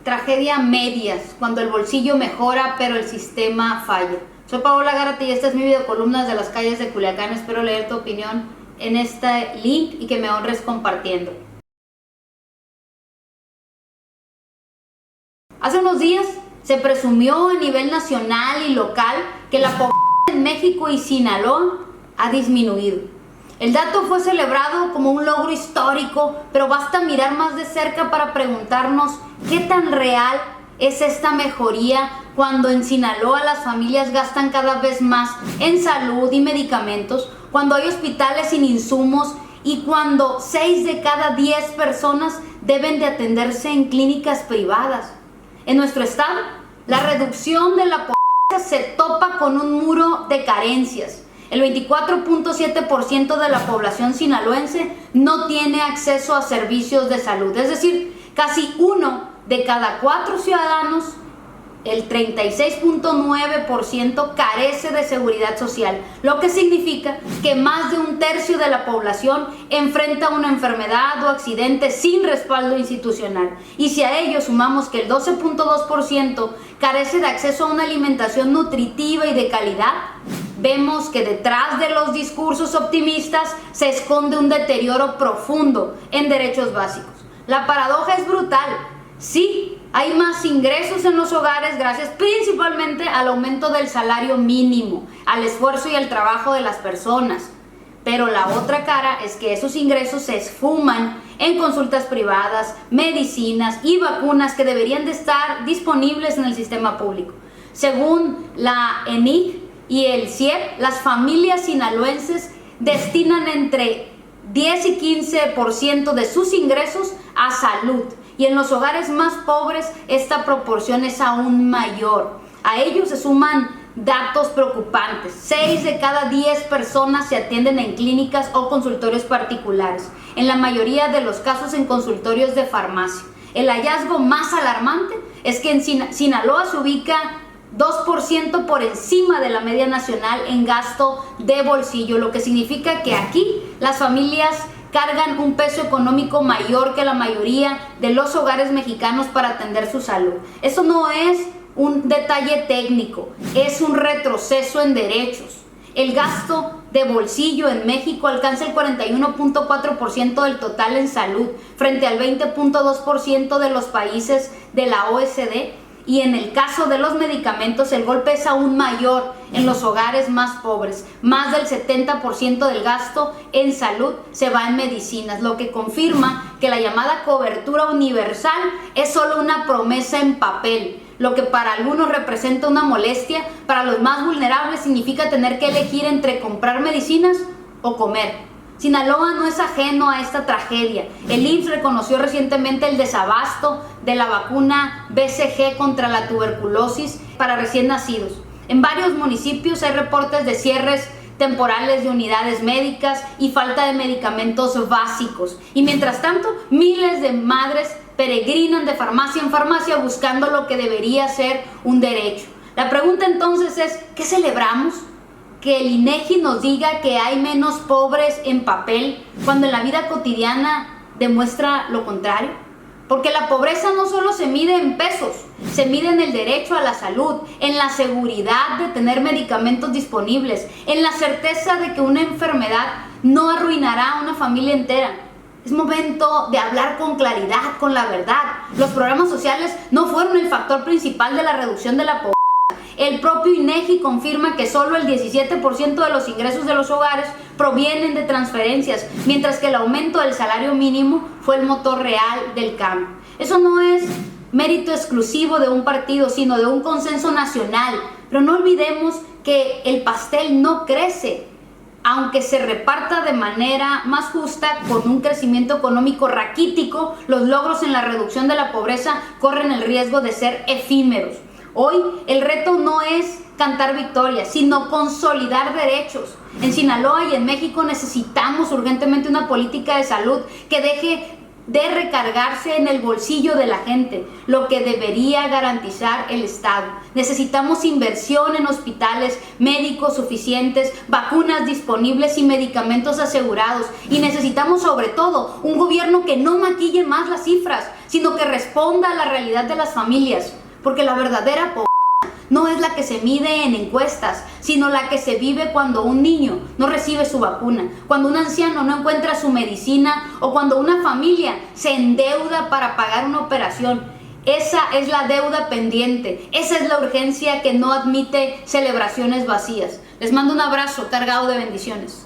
tragedia a medias, cuando el bolsillo mejora pero el sistema falla. Soy Paola Gárate y esta es mi videocolumna de las calles de Culiacán. Espero leer tu opinión en este link y que me honres compartiendo. Hace unos días se presumió a nivel nacional y local que la pobreza en México y Sinaloa ha disminuido. El dato fue celebrado como un logro histórico, pero basta mirar más de cerca para preguntarnos qué tan real es esta mejoría cuando en Sinaloa las familias gastan cada vez más en salud y medicamentos, cuando hay hospitales sin insumos y cuando 6 de cada 10 personas deben de atenderse en clínicas privadas. En nuestro estado, la reducción de la pobreza se topa con un muro de carencias. El 24.7% de la población sinaloense no tiene acceso a servicios de salud, es decir, casi 1 de cada 4 ciudadanos, el 36.9% carece de seguridad social, lo que significa que más de 1/3 de la población enfrenta una enfermedad o accidente sin respaldo institucional. Y si a ello sumamos que el 12.2% carece de acceso a una alimentación nutritiva y de calidad, vemos que detrás de los discursos optimistas se esconde un deterioro profundo en derechos básicos. La paradoja es brutal. Sí, hay más ingresos en los hogares gracias principalmente al aumento del salario mínimo, al esfuerzo y al trabajo de las personas. Pero la otra cara es que esos ingresos se esfuman en consultas privadas, medicinas y vacunas que deberían de estar disponibles en el sistema público. Según la ENIC y el CIEP, las familias sinaloenses destinan entre 10 y 15% de sus ingresos a salud. Y en los hogares más pobres esta proporción es aún mayor. A ello se suman datos preocupantes. 6 de cada 10 personas se atienden en clínicas o consultorios particulares, en la mayoría de los casos en consultorios de farmacia. El hallazgo más alarmante es que en Sinaloa se ubica 2% por encima de la media nacional en gasto de bolsillo, lo que significa que aquí las familias cargan un peso económico mayor que la mayoría de los hogares mexicanos para atender su salud. Eso no es un detalle técnico, es un retroceso en derechos. El gasto de bolsillo en México alcanza el 41.4% del total en salud, frente al 20.2% de los países de la OECD. Y en el caso de los medicamentos, el golpe es aún mayor en los hogares más pobres. Más del 70% del gasto en salud se va en medicinas, lo que confirma que la llamada cobertura universal es solo una promesa en papel. Lo que para algunos representa una molestia, para los más vulnerables significa tener que elegir entre comprar medicinas o comer. Sinaloa no es ajeno a esta tragedia. El IMSS reconoció recientemente el desabasto de la vacuna BCG contra la tuberculosis para recién nacidos. En varios municipios hay reportes de cierres temporales de unidades médicas y falta de medicamentos básicos. Y mientras tanto, miles de madres peregrinan de farmacia en farmacia buscando lo que debería ser un derecho. La pregunta entonces es, ¿qué celebramos? Que el INEGI nos diga que hay menos pobres en papel cuando en la vida cotidiana demuestra lo contrario. Porque la pobreza no solo se mide en pesos, se mide en el derecho a la salud, en la seguridad de tener medicamentos disponibles, en la certeza de que una enfermedad no arruinará a una familia entera. Es momento de hablar con claridad, con la verdad. Los programas sociales no fueron el factor principal de la reducción de la pobreza. El propio INEGI confirma que solo el 17% de los ingresos de los hogares provienen de transferencias, mientras que el aumento del salario mínimo fue el motor real del cambio. Eso no es mérito exclusivo de un partido, sino de un consenso nacional. Pero no olvidemos que el pastel no crece, aunque se reparta de manera más justa con un crecimiento económico raquítico. Los logros en la reducción de la pobreza corren el riesgo de ser efímeros. Hoy el reto no es cantar victoria, sino consolidar derechos. En Sinaloa y en México necesitamos urgentemente una política de salud que deje de recargarse en el bolsillo de la gente, lo que debería garantizar el Estado. Necesitamos inversión en hospitales, médicos suficientes, vacunas disponibles y medicamentos asegurados. Y necesitamos sobre todo un gobierno que no maquille más las cifras, sino que responda a la realidad de las familias. Porque la verdadera pobreza no es la que se mide en encuestas, sino la que se vive cuando un niño no recibe su vacuna, cuando un anciano no encuentra su medicina o cuando una familia se endeuda para pagar una operación. Esa es la deuda pendiente, esa es la urgencia que no admite celebraciones vacías. Les mando un abrazo cargado de bendiciones.